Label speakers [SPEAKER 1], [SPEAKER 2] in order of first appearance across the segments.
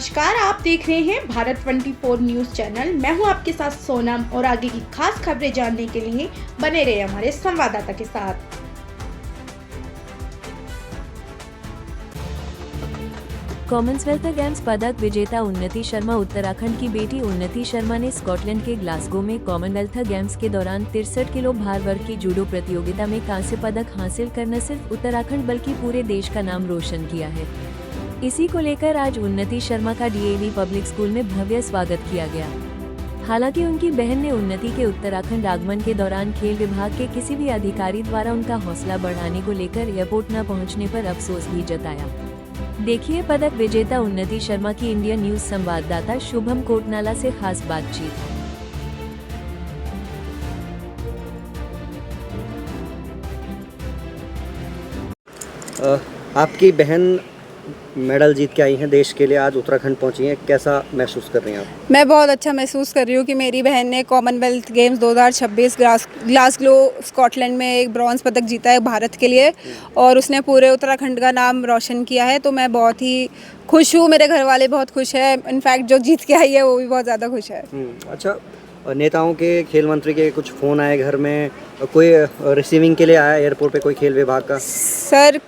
[SPEAKER 1] नमस्कार, आप देख रहे हैं भारत 24 न्यूज चैनल। मैं हूं आपके साथ सोनम और आगे की खास खबरें जानने के लिए बने रहे हमारे संवाददाता के साथ।
[SPEAKER 2] कॉमनवेल्थ गेम्स पदक विजेता उन्नति शर्मा। उत्तराखंड की बेटी उन्नति शर्मा ने स्कॉटलैंड के ग्लासगो में कॉमनवेल्थ गेम्स के दौरान 63 किलो भार वर्ग की जूडो प्रतियोगिता में कांस्य पदक हासिल कर न सिर्फ उत्तराखंड बल्कि पूरे देश का नाम रोशन किया है। इसी को लेकर आज उन्नति शर्मा का डीएवी पब्लिक स्कूल में भव्य स्वागत किया गया। हालांकि उनकी बहन ने उन्नति के उत्तराखंड आगमन के दौरान खेल विभाग के किसी भी अधिकारी द्वारा उनका हौसला बढ़ाने को लेकर एयरपोर्ट न पहुंचने पर अफसोस भी जताया। देखिए पदक विजेता उन्नति शर्मा की इंडिया न्यूज संवाददाता शुभम कोटनाला से खास बातचीत।
[SPEAKER 3] आपकी बहन मेडल जीत के आई हैं देश के लिए, आज उत्तराखंड पहुंची हैं, कैसा महसूस कर रही हैं आप?
[SPEAKER 4] मैं बहुत अच्छा महसूस कर रही हूँ कि मेरी बहन ने कॉमनवेल्थ गेम्स 2026 ग्लासगो स्कॉटलैंड में एक ब्रॉन्ज पदक जीता है भारत के लिए और उसने पूरे उत्तराखंड का नाम रोशन किया है। तो मैं बहुत ही खुश हूँ, मेरे घर वाले बहुत खुश हैं, इनफैक्ट जो जीत के आई है वो भी बहुत ज़्यादा खुश है।
[SPEAKER 3] अच्छा, नेताओं के, खेल मंत्री के कुछ फ़ोन आए घर में, कोई रिसीविंग के लिए आया एयरपोर्ट पे कोई खेल विभाग का?
[SPEAKER 4] सर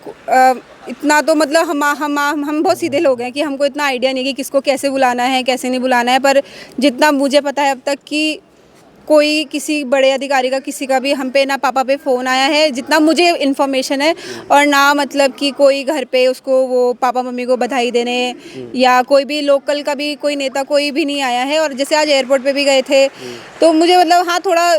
[SPEAKER 4] इतना तो मतलब हम बहुत सीधे लोग हैं कि हमको इतना आइडिया नहीं कि किसको कैसे बुलाना है कैसे नहीं बुलाना है, पर जितना मुझे पता है अब तक कि कोई किसी बड़े अधिकारी का किसी का भी हम पे ना पापा पे फ़ोन आया है जितना मुझे इन्फॉर्मेशन है, और ना मतलब कि कोई घर पे उसको वो पापा मम्मी को बधाई देने या कोई भी लोकल का भी कोई नेता कोई भी नहीं आया है। और जैसे आज एयरपोर्ट पे भी गए थे तो मुझे मतलब हाँ थोड़ा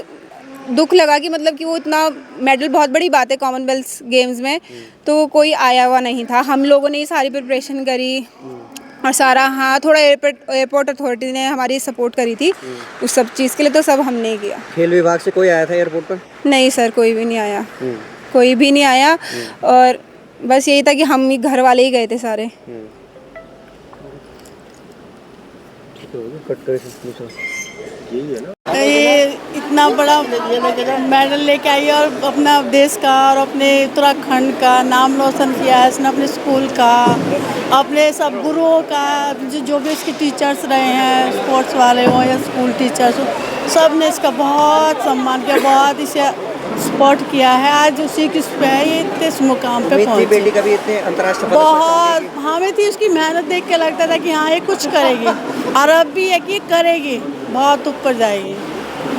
[SPEAKER 4] दुख लगा कि मतलब कि वो इतना मेडल बहुत बड़ी बात है कॉमनवेल्थ गेम्स में, तो कोई आया हुआ नहीं था। हम लोगों ने ही सारी प्रिपरेशन करी और सारा हाँ थोड़ा एयरपोर्ट अथॉरिटी ने हमारी सपोर्ट करी थी उस सब चीज़ के लिए, तो सब हमने किया।
[SPEAKER 3] खेल विभाग से कोई आया था एयरपोर्ट पर?
[SPEAKER 4] नहीं सर, कोई भी नहीं आया, कोई भी नहीं आया। और बस यही था कि हम ही घर वाले ही गए थे सारे।
[SPEAKER 5] ये इतना बड़ा मेडल लेके आई है और अपना देश का और अपने उत्तराखंड का नाम रोशन किया है इसने, अपने स्कूल का, अपने सब गुरुओं का, जो भी इसके टीचर्स रहे हैं, स्पोर्ट्स वाले हो या स्कूल टीचर्स हो, सब ने इसका बहुत सम्मान किया, बहुत इसे सपोर्ट किया है। आज उसी की पे ये इस मुकाम पे पहुंची।
[SPEAKER 3] बेटी का भी इतने अंतर्राष्ट्रीय
[SPEAKER 5] बहुत हमें थी उसकी मेहनत देख के लगता था कि हाँ ये कुछ करेगी, और अब भी है कि करेगी, बहुत ऊपर जाएगी।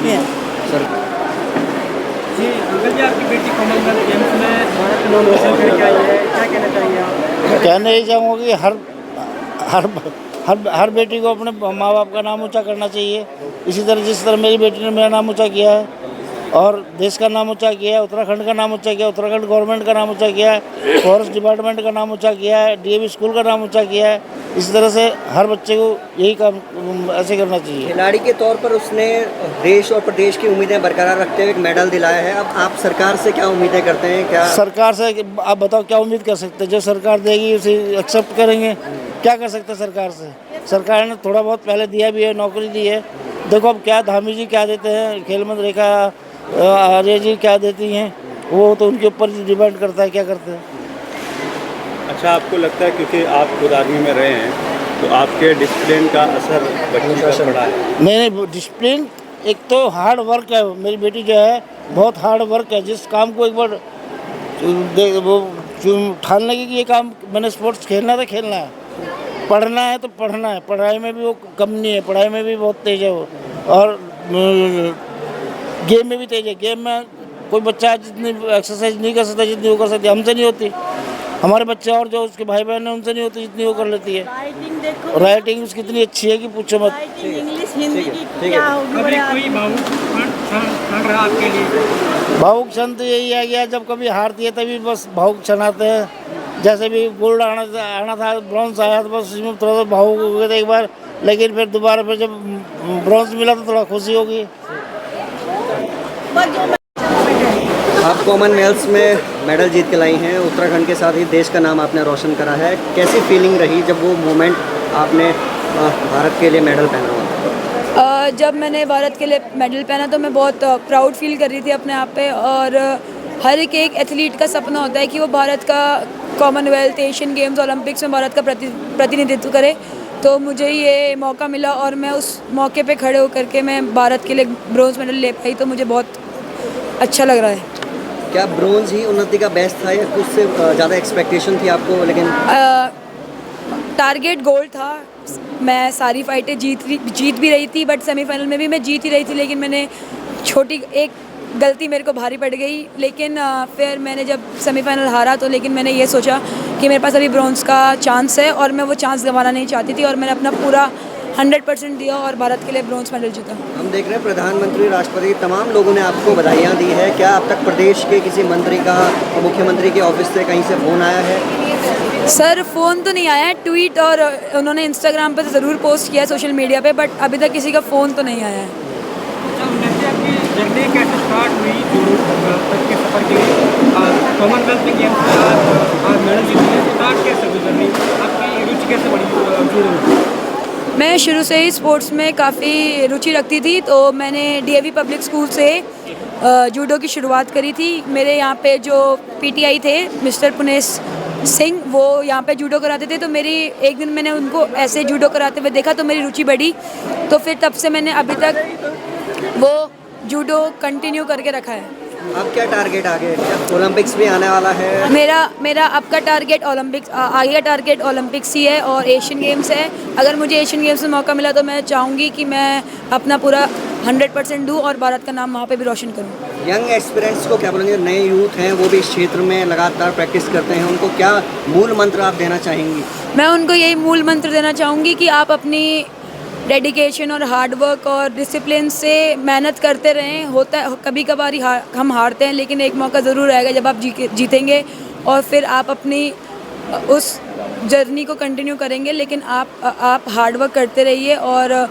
[SPEAKER 3] सर
[SPEAKER 6] जी अंकल जी, आपकी बेटी कॉमनवेल्थ गेम्स में भारत का नाम रोशन करके आई है, क्या कहना चाहिए आप?
[SPEAKER 7] कहना ही चाहूँगा कि हर बेटी को अपने माँ बाप का नाम ऊंचा करना चाहिए। इसी तरह जिस तरह मेरी बेटी ने मेरा नाम ऊंचा किया है और देश का नाम ऊंचा किया है, उत्तराखंड का नाम ऊंचा किया, उत्तराखंड गवर्नमेंट का नाम ऊंचा किया है, फॉरेस्ट डिपार्टमेंट का नाम ऊंचा किया है, डीएवी स्कूल का नाम ऊंचा किया है। इस तरह से हर बच्चे को यही काम ऐसे करना चाहिए।
[SPEAKER 3] खिलाड़ी के तौर पर उसने देश और प्रदेश की उम्मीदें बरकरार रखते हुए एक मेडल दिलाया है। अब आप सरकार से क्या उम्मीदें करते हैं? क्या
[SPEAKER 7] सरकार से आप बताओ क्या उम्मीद कर सकते हैं? जो सरकार देगी उसे एक्सेप्ट करेंगे। क्या कर सकते हैं सरकार से? सरकार ने थोड़ा बहुत पहले दिया भी है, नौकरी दी है। देखो अब क्या धामी जी क्या देते हैं, खेल मंत्री रेखा आर्य जी क्या देती हैं, वो तो उनके ऊपर डिपेंड करता है क्या करते हैं।
[SPEAKER 8] अच्छा, आपको लगता है क्योंकि आप खुद आर्मी में रहे हैं तो आपके डिसिप्लिन का असर बच्ची पर पड़ा है?
[SPEAKER 7] नहीं, डिसिप्लिन एक तो हार्ड वर्क है। मेरी बेटी जो है बहुत हार्ड वर्क है। जिस काम को एक बार वो ठान लगी कि ये काम मैंने स्पोर्ट्स खेलना था, खेलना है, पढ़ना है तो पढ़ना है, पढ़ाई में भी वो कम नहीं है, पढ़ाई में भी बहुत तेज है वो, और गेम में भी तेज है। गेम में कोई बच्चा जितनी एक्सरसाइज नहीं कर सकता जितनी वो कर सकती, हमसे नहीं होती। हमारे बच्चे और जो उसके भाई बहन हैं उनसे नहीं होती जितनी वो कर लेती है। राइटिंग उसकी इतनी अच्छी है कि पूछो मत।
[SPEAKER 5] इंग्लिश हिंदी की क्या होगी?
[SPEAKER 6] कोई भावुक क्षण रहा आपके लिए?
[SPEAKER 7] भावुक क्षण तो यही आ गया जब कभी हारती है तभी बस भावुक क्षण आते हैं। जैसे भी गोल्ड आना था, ब्रॉन्ज आया तो बस उसमें थोड़ा सा भावुक हो गए थे एक बार, लेकिन फिर दोबारा फिर जब ब्रॉन्ज मिला तो थोड़ा खुशी होगी।
[SPEAKER 3] आप कॉमनवेल्थ में मेडल जीत के लाई हैं, उत्तराखंड के साथ ही देश का नाम आपने रोशन करा है। कैसी फीलिंग रही जब वो मोमेंट आपने भारत के लिए मेडल पहना हुआ?
[SPEAKER 9] जब मैंने भारत के लिए मेडल पहना तो मैं बहुत प्राउड फील कर रही थी अपने आप पे। और हर एक एथलीट का सपना होता है कि वो भारत का कॉमनवेल्थ, एशियन गेम्स, ओलंपिक्स में भारत का प्रतिनिधित्व करे। तो मुझे ये मौका मिला और मैं उस मौके पे खड़े होकर के मैं भारत के लिए ब्रॉन्ज मेडल ले पाई, तो मुझे बहुत अच्छा लग रहा है।
[SPEAKER 3] क्या ब्रोंज ही उन्नति का बेस्ट था या कुछ से ज़्यादा एक्सपेक्टेशन थी आपको? लेकिन
[SPEAKER 9] टारगेट गोल्ड था। मैं सारी फाइटें जीत भी रही थी, बट सेमीफाइनल में भी मैं जीत ही रही थी, लेकिन मैंने छोटी एक गलती मेरे को भारी पड़ गई। लेकिन फिर मैंने जब सेमीफाइनल हारा तो लेकिन मैंने ये सोचा कि मेरे पास अभी ब्रॉन्ज का चांस है और मैं वो चांस गंवाना नहीं चाहती थी, और मैंने अपना पूरा 100% दिया और भारत के लिए ब्रॉन्ज मेडल जीता।
[SPEAKER 3] हम देख रहे हैं प्रधानमंत्री, राष्ट्रपति, तमाम लोगों ने आपको बधाइयाँ दी है। क्या अब तक प्रदेश के किसी मंत्री का, मुख्यमंत्री के ऑफिस से कहीं से फ़ोन आया है?
[SPEAKER 9] सर फ़ोन तो नहीं आया है, ट्वीट और उन्होंने इंस्टाग्राम पर ज़रूर पोस्ट किया है सोशल मीडिया पे, बट अभी तक किसी का फ़ोन तो नहीं आया है।
[SPEAKER 6] अच्छा, उन्नति आपकी जर्नी कैसे स्टार्ट हुई जूडो तक के सफ़र के लिए? कॉमनवेल्थ गेम्स के बाद मेडल जीतने स्टार्ट कैसे हुई जर्नी? आपकी रुचि कैसे बढ़ी जूडो में?
[SPEAKER 9] मैं शुरू से ही स्पोर्ट्स में काफ़ी रुचि रखती थी, तो मैंने डीएवी पब्लिक स्कूल से जूडो की शुरुआत करी थी। मेरे यहाँ पे जो पीटीआई थे मिस्टर पुनेश सिंह, वो यहाँ पे जूडो कराते थे, तो मेरी एक दिन मैंने उनको ऐसे जूडो कराते हुए देखा तो मेरी रुचि बढ़ी। तो फिर तब से मैंने अभी तक वो जूडो कंटिन्यू करके रखा है।
[SPEAKER 3] अब क्या टारगेट आगे? क्या ओलंपिक्स भी आने वाला है?
[SPEAKER 9] मेरा अब का टारगेट ओलंपिक्स, आगे का टारगेट ओलंपिक्स ही है और एशियन गेम्स है। अगर मुझे एशियन गेम्स में मौका मिला तो मैं चाहूँगी कि मैं अपना पूरा 100% दूँ और भारत का नाम वहाँ पे भी रोशन करूँ।
[SPEAKER 3] यंग एक्सपीरियंस को क्या बोलेंगे? नए यूथ हैं, वो भी इस क्षेत्र में लगातार प्रैक्टिस करते हैं, उनको क्या मूल मंत्र आप देना चाहेंगी?
[SPEAKER 9] मैं उनको यही मूल मंत्र देना चाहूँगी कि आप अपनी डेडिकेशन और हार्डवर्क और डिसिप्लिन से मेहनत करते रहें। होता है कभी कभार हम हारते हैं, लेकिन एक मौका ज़रूर आएगा जब आप जीतेंगे और फिर आप अपनी उस जर्नी को कंटिन्यू करेंगे। लेकिन आप हार्डवर्क करते रहिए और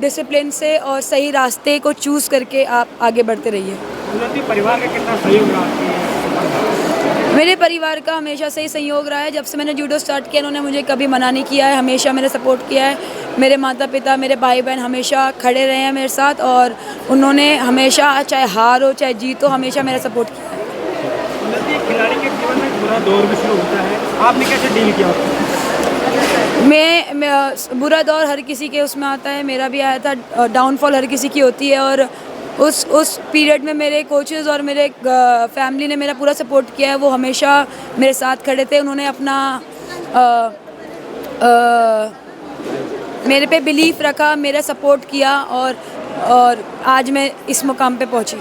[SPEAKER 9] डिसिप्लिन से और सही रास्ते को चूज़ करके आप आगे बढ़ते रहिए।
[SPEAKER 6] उन्नति परिवार का कितना सहयोग रहा आपकी?
[SPEAKER 9] मेरे परिवार का हमेशा से ही सहयोग रहा है। जब से मैंने जूडो स्टार्ट किया उन्होंने मुझे कभी मना नहीं किया है, हमेशा मेरा सपोर्ट किया है। मेरे माता पिता, मेरे भाई बहन हमेशा खड़े रहे हैं मेरे साथ और उन्होंने हमेशा, चाहे हार हो चाहे जीत हो, हमेशा मेरा सपोर्ट किया है।
[SPEAKER 6] उन्नति, खिलाड़ी के जीवन में बुरा दौर भी शुरू होता है, आपने कैसे डील किया?
[SPEAKER 9] मैं बुरा दौर हर किसी के उसमें आता है, मेरा भी आया था। डाउनफॉल हर किसी की होती है और उस पीरियड में मेरे कोचेज़ और मेरे फैमिली ने मेरा पूरा सपोर्ट किया है। वो हमेशा मेरे साथ खड़े थे। उन्होंने अपना मेरे पे बिलीफ रखा, मेरा सपोर्ट किया और आज मैं इस मुकाम पे पहुंची।